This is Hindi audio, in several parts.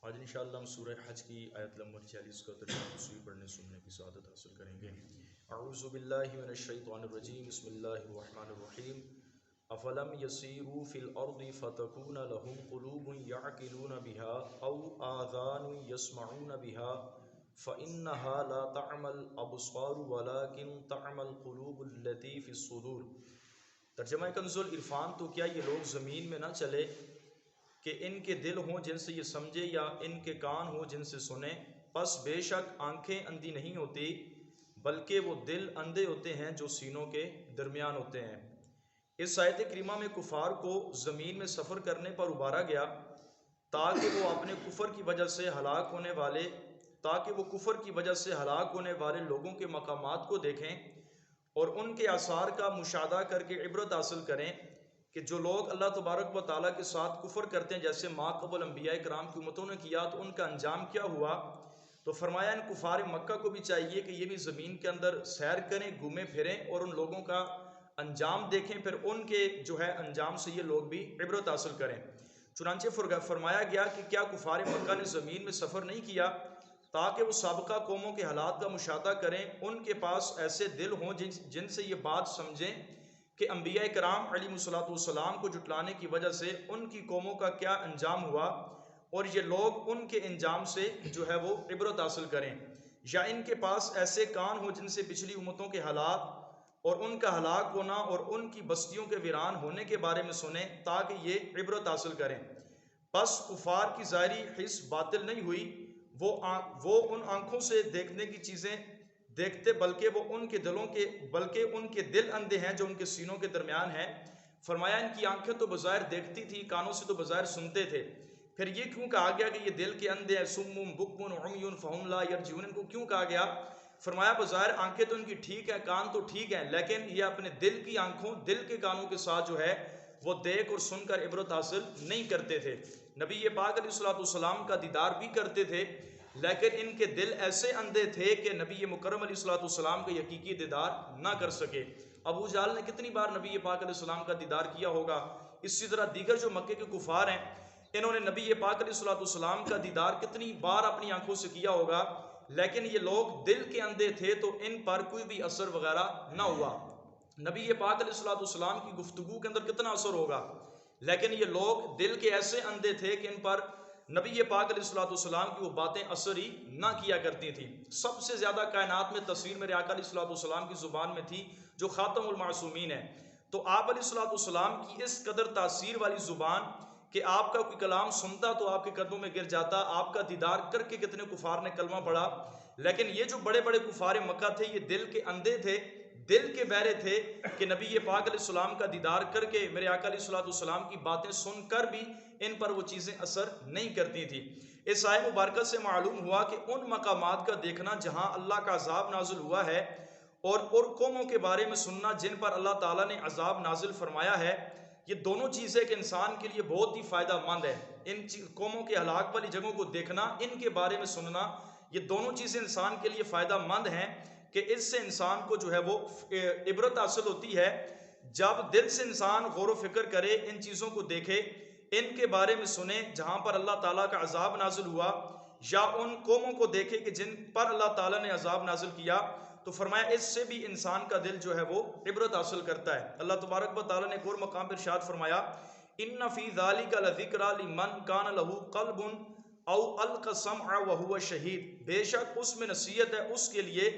आज इंशाअल्लाह हम सूरह हज की आयत नंबर 46 का तर्जुमा पढ़ने सुनने की सआदत हासिल करेंगे। अऊज़ु बिल्लाहि मिनश शैतानिर रजीम, बिस्मिल्लाहिर रहमानिर रहीम। अफलम यसीरू फिल अर्दि फतकून लहुम कुलूबुन यअकिलून बिहा औ आज़ानुन यस्मऊन बिहा फ़इन्नहा ला तअमल अबसार वलाकिन तअमल कुलूबुल लती फिस सुदूर। तर्जुमा कंज़ुल इरफान, तो क्या ये लोग ज़मीन में ना चले कि इनके दिल हों जिनसे ये समझे या इनके कान हों जिनसे सुने। बस बेशक आंखें अंधी नहीं होती बल्कि वो दिल अंधे होते हैं जो सीनों के दरमियान होते हैं। इस आयत करीमा में कुफार को ज़मीन में सफ़र करने पर उबारा गया ताकि वो अपने कुफर की वजह से हलाक होने वाले लोगों के मकामात को देखें और उनके आसार का मुशाहदा करके इबरत हासिल करें कि जो लोग अल्लाह तबारक व तआला के साथ कुफर करते हैं, जैसे माक़बल अंबिया कराम की उम्मतों ने किया, तो उनका अंजाम क्या हुआ। तो फरमाया इन कुफार मक्का को भी चाहिए कि ये भी ज़मीन के अंदर सैर करें, घूमें फिरें और उन लोगों का अंजाम देखें, फिर उनके जो है अंजाम से ये लोग भी इबरत हासिल करें। चुनांचे फरमाया गया कि क्या कुफार मक्का ने ज़मीन में सफ़र नहीं किया ताकि वो साबका कौमों के हालात का मुशाहदा करें, उनके पास ऐसे दिल हों जिनसे ये बात समझें कि अंबिया कराम अलैहिस्सलाम को जुटलाने की वजह से उनकी कौमों का क्या अंजाम हुआ और ये लोग उनके अंजाम से जो है वो इबरत हासिल करें। या इनके पास ऐसे कान हो जिनसे पिछली उम्मतों के हालात और उनका हलाक होना और उनकी बस्तियों के वीरान होने के बारे में सुने ताकि ये इबरत हासिल करें। बस कुफार की ज़ाहिरी हिस्स बातिल नहीं हुई, वो उन आँखों से देखने की चीज़ें देखते बल्कि उनके दिल अंधे हैं जो उनके सीनों के दरमियान हैं। फरमाया इनकी आंखें तो बज़ाहिर देखती थी, कानों से तो बज़ाहिर सुनते थे, फिर ये क्यों कहा गया कि ये दिल के अंधे हैं। सुम्मुम बुक्मुन उम्युन फहुम ला यरजिऊन, इनको क्यों कहा गया। फरमाया बज़ाहिर आंखें तो इनकी ठीक है, कान तो ठीक है, लेकिन ये अपने दिल की आंखों, दिल के कानों के साथ जो है वो देख और सुनकर इबरत हासिल नहीं करते थे। नबी पाक अलैहिस्सलाम का दीदार भी करते थे, लेकिन इनके दिल ऐसे अंधे थे कि नबी मुकर्रम अलैहिस्सलाम का हकीकी दीदार ना कर सके। अबू जहल ने कितनी बार नबी पाक अलैहिस्सलाम का दीदार किया होगा। इसी तरह दीगर जो मक्के के कुफार हैं, इन्होंने नबी पाक अलैहिस्सलाम का दीदार कितनी बार अपनी आंखों से किया होगा, लेकिन ये लोग दिल के अंधे थे तो इन पर कोई भी असर वगैरह ना हुआ। नबी पाक अलैहिस्सलाम की गुफ्तगू के अंदर कितना असर होगा, लेकिन ये लोग दिल के ऐसे अंधे थे कि इन पर नबी पाक अलैहिस्सलाम की वो बातें असर ही ना किया करती थी। सबसे ज़्यादा कायनात में तस्वीर मेरे आका अलैहिस्सलाम की ज़ुबान में थी जो ख़ातमुल मासूमीन है। तो आप अलैहिस्सलाम की इस कदर तासीर वाली ज़ुबान कि आपका कोई कलाम सुनता तो आपके कदमों में गिर जाता। आपका दीदार करके कितने कुफार ने कलमा पढ़ा, लेकिन ये जो बड़े बड़े कुफार मक्का थे ये दिल के अंधे थे, दिल के बहरे थे कि नबी पाक अलैहिस्सलाम का दीदार करके मेरे आका अलैहिस्सलाम की बातें सुनकर भी इन पर वो चीज़ें असर नहीं करती थी। इस आयत मुबारक से मालूम हुआ कि उन मकामात का देखना जहाँ अल्लाह का अजाब नाजिल हुआ है और कौमों के बारे में सुनना जिन पर अल्लाह ताला ने अजाब नाजिल फरमाया है, ये दोनों चीज़ें एक इंसान के लिए बहुत ही फ़ायदेमंद है। इन कौमों के हलाक वाली जगहों को देखना, इनके बारे में सुनना, ये दोनों चीज़ें इंसान के लिए फ़ायदेमंद हैं कि इससे इंसान को जो है वो इबरत हासिल होती है। जब दिल से इंसान गौर व फिक्र करे, इन चीज़ों को देखे, इनके बारे में सुने जहाँ पर अल्लाह ताला का अजाब नाजिल हुआ, या उन कौमों को देखे कि जिन पर अल्लाह ताला ने अजाब नाजिल किया, तो फरमाया इससे भी इंसान का दिल जो है वो इबरत हासिल करता है। अल्लाह तबारक व तआला ने एक और मकाम पर इरशाद फरमाया, इन्ना फी ज़ालिका लज़िक्रा लिमन कान लहू क़ल्बुन औ अलक़ा समअ व हुवा शहीद। बेशक उसमें नसीहत है उसके लिए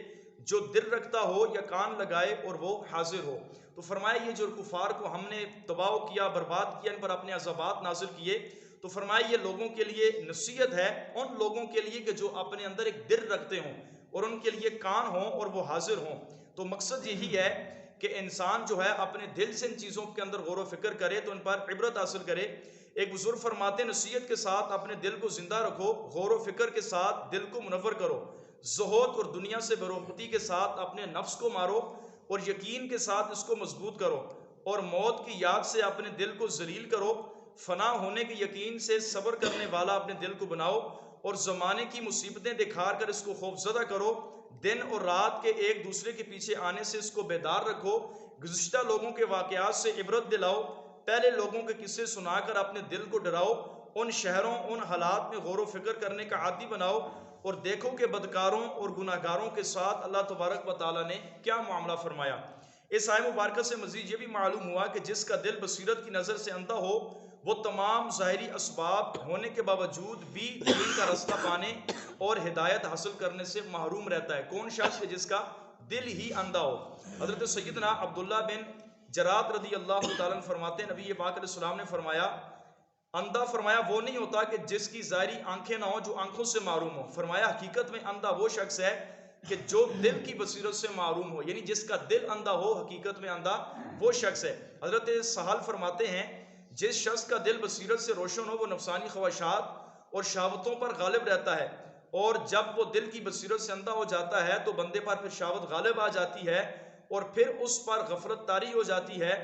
जो दिल रखता हो या कान लगाए और वो हाजिर हो। तो फरमाया ये जो कुफार को हमने तबाह किया, बर्बाद किया, इन पर अपने अज़ाबात नाजिल किए, तो फरमाया ये लोगों के लिए नसीहत है, उन लोगों के लिए कि जो अपने अंदर एक दिल रखते हों और उनके लिए कान हों और वो हाजिर हों। तो मकसद यही है कि इंसान जो है अपने दिल से इन चीज़ों के अंदर गौर व फिक्र करे तो इन पर इबरत हासिल करे। एक बुजुर्ग फरमाते नसीहत के साथ अपने दिल को जिंदा रखो, गौर व फिक्र के साथ दिल को मुनव्वर करो, ज़ुहूद और दुनिया से बेरुखती के साथ अपने नफ्स को मारो और यकीन के साथ इसको मजबूत करो और मौत की याद से अपने दिल को जलील करो। फना होने के यकीन से सब्र करने वाला अपने दिल को बनाओ और ज़माने की मुसीबतें दिखा कर इसको खौफज़दा करो। दिन और रात के एक दूसरे के पीछे आने से इसको बेदार रखो। गुज़िश्ता लोगों के वाक़यात से इबरत दिलाओ, पहले लोगों के किस्से सुनाकर अपने दिल को डराओ उन शहरों उन हालात में गौर व फिक्र करने का आदी बनाओ और देखो कि बदकारों और गुनाहगारों के साथ अल्लाह तबारक व तआला ने क्या मामला फरमाया। इस आय मुबारक से मजीद ये भी मालूम हुआ कि जिसका दिल बसीरत की नज़र से अंधा हो वो तमाम ज़ाहिरी असबाब होने के बावजूद भी दीन का रास्ता पाने और हिदायत हासिल करने से महरूम रहता है। कौन शख्स है जिसका दिल ही अंधा हो। हज़रत सैयदना अब्दुल्ला बिन जरात रदी अल्लाह तआला अन्हु फरमाते हैं, नबी पाक अलैहि सलाम ने फरमाया, अंधा फरमाया वो नहीं होता कि जिसकी ज़ाहिरी आंखें ना हो, जो आंखों से मारूम हो। फरमाया हकीकत में अंधा वो शख्स है कि जो दिल की बसीरत से मारूम हो, यानी जिसका दिल अंधा हो, हकीकत में अंधा वो शख्स है। हज़रत सहल फरमाते हैं, जिस शख्स का दिल बसीरत से रोशन हो वो नफसानी ख्वाहिशात और शहावतों पर गालिब रहता है, और जब वो दिल की बसीरत से अंधा हो जाता है तो बंदे पर फिर शहावत गालिब आ जाती है और फिर उस पर गफलत तारी हो जाती है।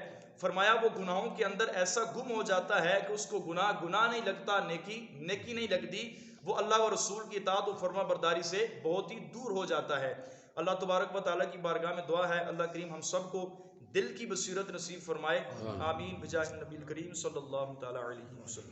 फरमाया वो गुनाहों के अंदर ऐसा गुम हो जाता है कि उसको गुनाह नहीं लगता, नेकी नहीं लगती। वो अल्लाह व रसूल की इताअत और फरमा बरदारी से बहुत ही दूर हो जाता है। अल्लाह तबारक व तआला की बारगाह में दुआ है, अल्लाह करीम हम सबको दिल की बसीरत नसीब फरमाए। आमीन बिजाह नबी करीम सल्लल्लाहु तआला अलैहि वसल्लम।